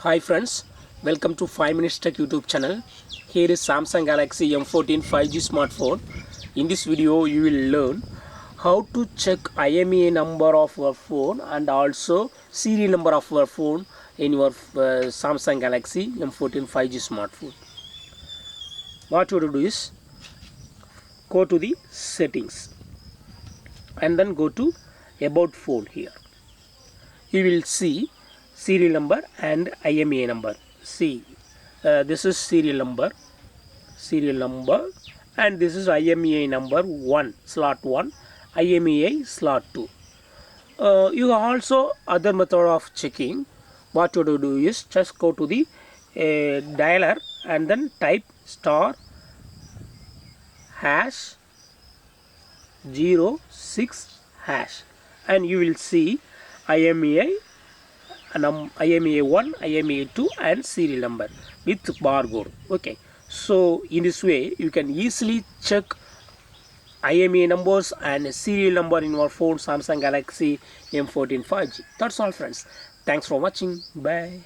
Hi friends, welcome to 5 Minutes Tech YouTube channel. Here is Samsung Galaxy M14 5G smartphone. In this video you will learn how to check IMEI number of your phone and also serial number of your phone in your Samsung Galaxy M14 5G smartphone. What you have to do is go to the settings and then go to about phone here. You will see serial number and IMEI number. See, this is serial number, and this is IMEI number 1, slot 1, IMEI slot 2. You have also other method of checking. What you do is just go to the dialer and then type star hash 06 hash, and you will see IMEI 1, IMEI 2 and serial number with barcode. Okay, so in this way you can easily check IMEI numbers and serial number in your phone Samsung Galaxy M14 5G. That's all friends. Thanks for watching. Bye.